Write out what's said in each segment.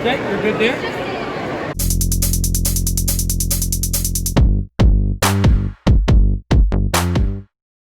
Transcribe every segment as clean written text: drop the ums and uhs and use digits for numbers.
Okay, you're good there.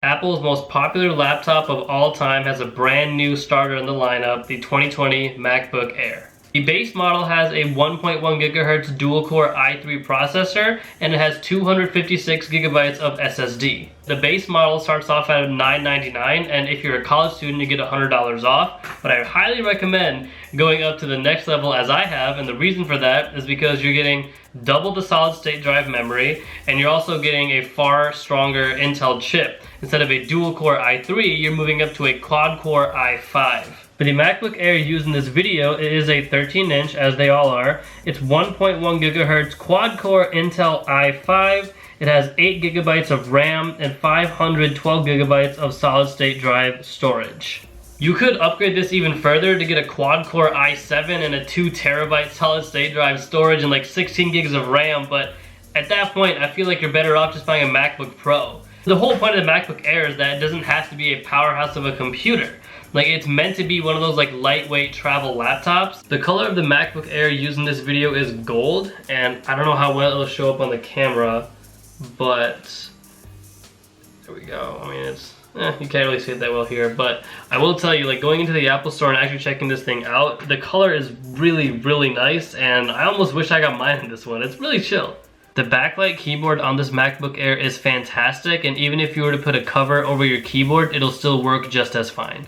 Apple's most popular laptop of all time has a brand new starter in the lineup, the 2020 MacBook Air. The base model has a 1.1 GHz dual-core i3 processor, and it has 256 GB of SSD. The base model starts off at $999, and if you're a college student, you get $100 off. But I highly recommend going up to the next level as I have, and the reason for that is because you're getting double the solid-state drive memory, and you're also getting a far stronger Intel chip. Instead of a dual-core i3, you're moving up to a quad-core i5. For the MacBook Air used in this video, it is a 13-inch, as they all are. It's 1.1 GHz quad-core Intel i5. It has 8 GB of RAM and 512 GB of solid-state drive storage. You could upgrade this even further to get a quad-core i7 and a 2 TB solid-state drive storage and like 16 gigs of RAM, but at that point, I feel like you're better off just buying a MacBook Pro. The whole point of the MacBook Air is that it doesn't have to be a powerhouse of a computer. Like, it's meant to be one of those like lightweight travel laptops. The color of the MacBook Air used in this video is gold, and I don't know how well it'll show up on the camera, but there we go. I mean, it's you can't really see it that well here, but I will tell you, like, going into the Apple store and actually checking this thing out, the color is really nice, and I almost wish I got mine in this one. It's really chill. The backlight keyboard on this MacBook Air is fantastic, and even if you were to put a cover over your keyboard, it'll still work just as fine.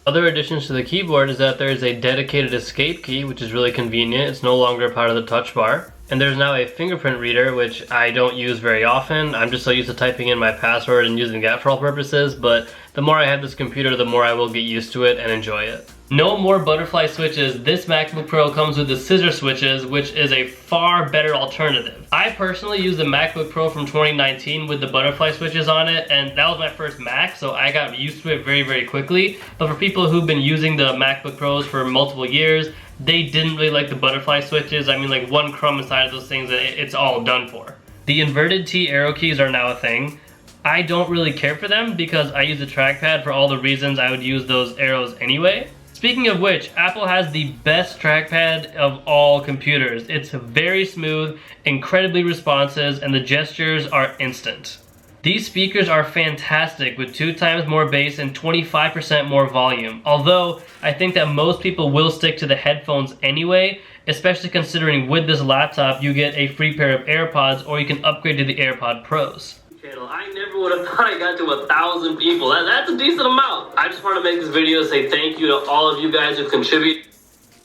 Other additions to the keyboard is that there is a dedicated escape key, which is really convenient. It's no longer part of the touch bar. And there's now a fingerprint reader, which I don't use very often. I'm just so used to typing in my password and using that for all purposes, but the more I have this computer, the more I will get used to it and enjoy it. No more butterfly switches. This MacBook Pro comes with the scissor switches, which is a far better alternative. I personally use the MacBook Pro from 2019 with the butterfly switches on it, and that was my first Mac, so I got used to it very quickly. But for people who've been using the MacBook Pros for multiple years, they didn't really like the butterfly switches. I mean, like, one crumb inside of those things, it's all done for. The inverted T arrow keys are now a thing. I don't really care for them because I use the trackpad for all the reasons I would use those arrows anyway. Speaking of which, Apple has the best trackpad of all computers. It's very smooth, incredibly responsive, and the gestures are instant. These speakers are fantastic with 2 times more bass and 25% more volume. Although, I think that most people will stick to the headphones anyway, especially considering with this laptop you get a free pair of AirPods, or you can upgrade to the AirPod Pros. I never would have thought I got to 1,000 people. That's a decent amount. I just want to make this video to say thank you to all of you guys who contribute.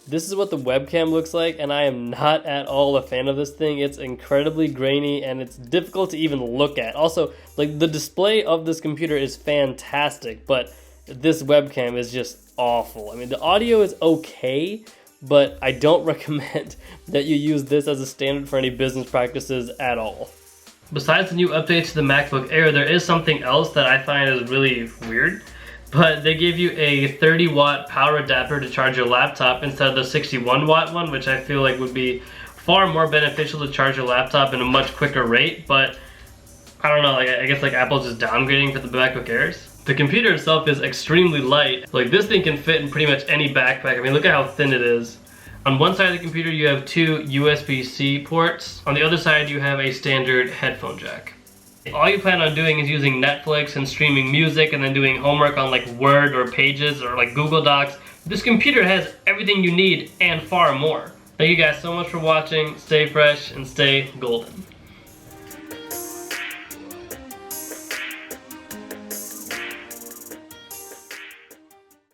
This is what the webcam looks like, and I am not at all a fan of this thing. It's incredibly grainy and it's difficult to even look at. Also, like, the display of this computer is fantastic, but this webcam is just awful. I mean, the audio is okay, but I don't recommend that you use this as a standard for any business practices at all. Besides the new updates to the MacBook Air, there is something else that I find is really weird. But they give you a 30 watt power adapter to charge your laptop instead of the 61 watt one, which I feel like would be far more beneficial to charge your laptop in a much quicker rate. But I don't know, like, I guess like Apple's just downgrading for the MacBook Airs. The computer itself is extremely light. Like, this thing can fit in pretty much any backpack. I mean, look at how thin it is. On one side of the computer you have 2 USB-C ports. On the other side you have a standard headphone jack. All you plan on doing is using Netflix and streaming music and then doing homework on like Word or Pages or like Google Docs. This computer has everything you need and far more. Thank you guys so much for watching. Stay fresh and stay golden.